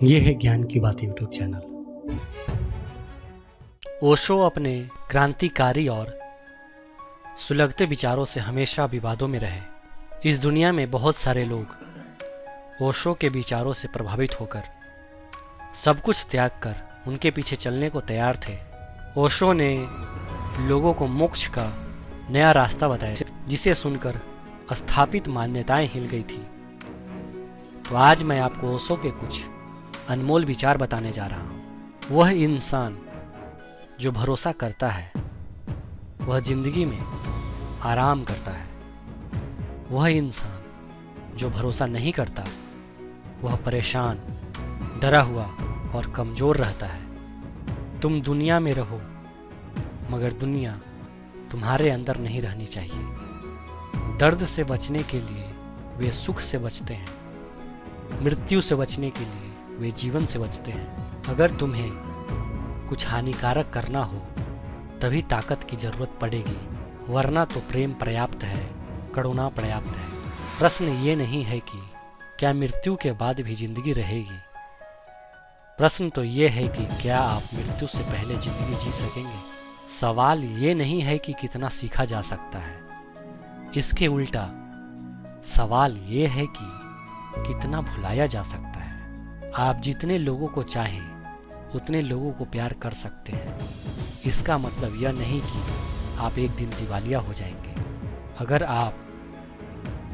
ये है ज्ञान की बात यूट्यूब चैनल। ओशो अपने क्रांतिकारी और सुलगते विचारों से हमेशा विवादों में रहे। इस दुनिया में बहुत सारे लोग ओशो के विचारों से प्रभावित होकर सब कुछ त्याग कर उनके पीछे चलने को तैयार थे। ओशो ने लोगों को मोक्ष का नया रास्ता बताया, जिसे सुनकर स्थापित मान्यताएं हिल गई थी। तो आज मैं आपको ओशो के कुछ अनमोल विचार बताने जा रहा हूँ। वह इंसान जो भरोसा करता है वह जिंदगी में आराम करता है। वह इंसान जो भरोसा नहीं करता वह परेशान, डरा हुआ और कमजोर रहता है। तुम दुनिया में रहो मगर दुनिया तुम्हारे अंदर नहीं रहनी चाहिए। दर्द से बचने के लिए वे सुख से बचते हैं, मृत्यु से बचने के लिए वे जीवन से बचते हैं। अगर तुम्हें कुछ हानिकारक करना हो तभी ताकत की जरूरत पड़ेगी, वरना तो प्रेम पर्याप्त है, करुणा पर्याप्त है। प्रश्न ये नहीं है कि क्या मृत्यु के बाद भी जिंदगी रहेगी। प्रश्न तो ये है कि क्या आप मृत्यु से पहले जिंदगी जी सकेंगे। सवाल ये नहीं है कि कितना सीखा जा सकता है, इसके उल्टा सवाल ये है कि कितना भुलाया जा सकता है। आप जितने लोगों को चाहें उतने लोगों को प्यार कर सकते हैं। इसका मतलब यह नहीं कि आप एक दिन दिवालिया हो जाएंगे। अगर आप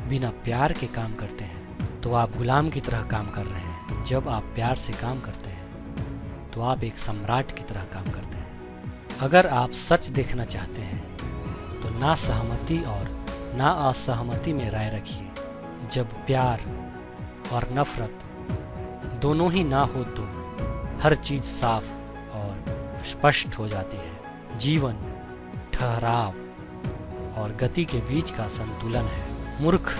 बिना प्यार के काम करते हैं तो आप गुलाम की तरह काम कर रहे हैं। जब आप प्यार से काम करते हैं तो आप एक सम्राट की तरह काम करते हैं। अगर आप सच देखना चाहते हैं तो ना सहमति और ना असहमति में राय रखिए। जब प्यार और नफरत दोनों ही ना हो तो हर चीज साफ और स्पष्ट हो जाती है। जीवन ठहराव और गति के बीच का संतुलन है। मूर्ख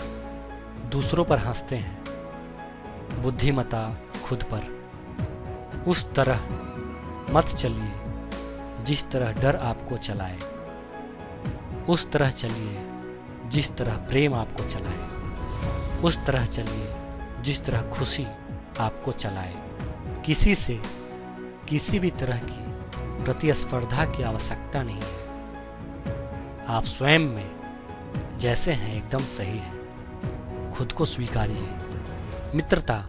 दूसरों पर हंसते हैं, बुद्धिमता खुद पर। उस तरह मत चलिए जिस तरह डर आपको चलाए, उस तरह चलिए जिस तरह प्रेम आपको चलाए, उस तरह चलिए जिस तरह खुशी आपको चलाए। किसी से किसी भी तरह की प्रतिस्पर्धा की आवश्यकता नहीं है। आप स्वयं में जैसे हैं एकदम सही हैं। खुद को स्वीकारिए। मित्रता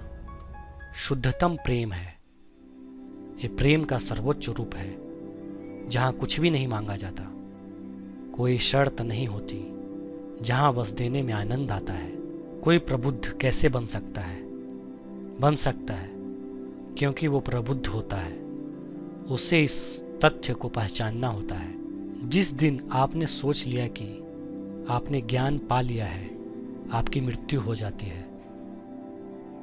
शुद्धतम प्रेम है। ये प्रेम का सर्वोच्च रूप है, जहाँ कुछ भी नहीं मांगा जाता, कोई शर्त नहीं होती, जहाँ बस देने में आनंद आता है। कोई प्रबुद्ध कैसे बन सकता है? बन सकता है क्योंकि वो प्रबुद्ध होता है। उसे इस तथ्य को पहचानना होता है। जिस दिन आपने सोच लिया कि आपने ज्ञान पा लिया है, आपकी मृत्यु हो जाती है।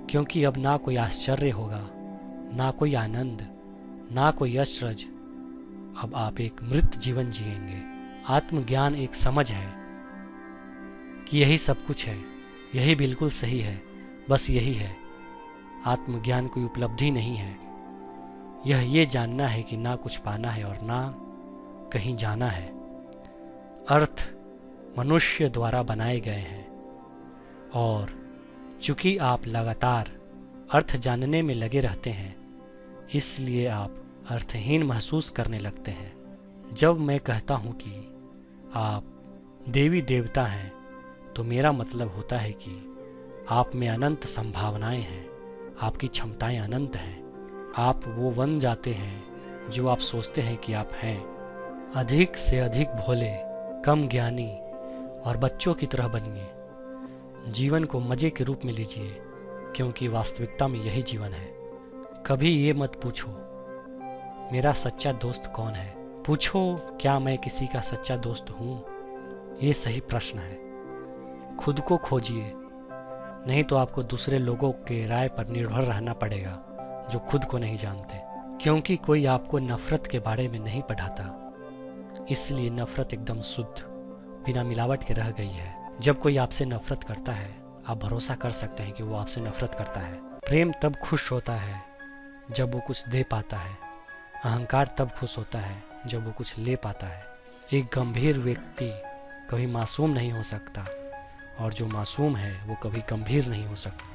क्योंकि अब ना कोई आश्चर्य होगा, ना कोई आनंद, ना कोई अचरज। अब आप एक मृत जीवन जिएंगे। आत्मज्ञान एक समझ है कि यही सब कुछ है, यही बिल्कुल सही है, बस यही है। आत्मज्ञान कोई उपलब्धि नहीं है। यह ये जानना है कि ना कुछ पाना है और ना कहीं जाना है। अर्थ मनुष्य द्वारा बनाए गए हैं और चूंकि आप लगातार अर्थ जानने में लगे रहते हैं, इसलिए आप अर्थहीन महसूस करने लगते हैं। जब मैं कहता हूँ कि आप देवी देवता हैं तो मेरा मतलब होता है कि आप में अनंत संभावनाएं हैं, आपकी क्षमताएं अनंत हैं। आप वो बन जाते हैं जो आप सोचते हैं कि आप हैं। अधिक से अधिक भोले, कम ज्ञानी और बच्चों की तरह बनिए। जीवन को मजे के रूप में लीजिए, क्योंकि वास्तविकता में यही जीवन है। कभी ये मत पूछो मेरा सच्चा दोस्त कौन है, पूछो क्या मैं किसी का सच्चा दोस्त हूँ। ये सही प्रश्न है। खुद को खोजिए, नहीं तो आपको दूसरे लोगों के राय पर निर्भर रहना पड़ेगा जो खुद को नहीं जानते। क्योंकि कोई आपको नफरत के बारे में नहीं पढ़ाता, इसलिए नफरत एकदम शुद्ध, बिना मिलावट के रह गई है। जब कोई आपसे नफरत करता है, आप भरोसा कर सकते हैं कि वो आपसे नफरत करता है। प्रेम तब खुश होता है जब वो कुछ दे पाता है। अहंकार तब खुश होता है जब वो कुछ ले पाता है। एक गंभीर व्यक्ति कभी मासूम नहीं हो सकता, और जो मासूम है वो कभी गंभीर नहीं हो सकता।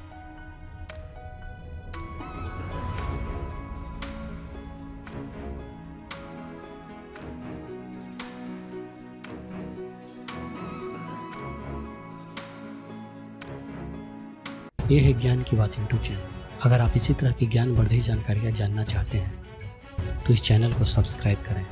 ये है ज्ञान की बात यूट्यूब चैनल। अगर आप इसी तरह की ज्ञानवर्धक जानकारियाँ जानना चाहते हैं तो इस चैनल को सब्सक्राइब करें।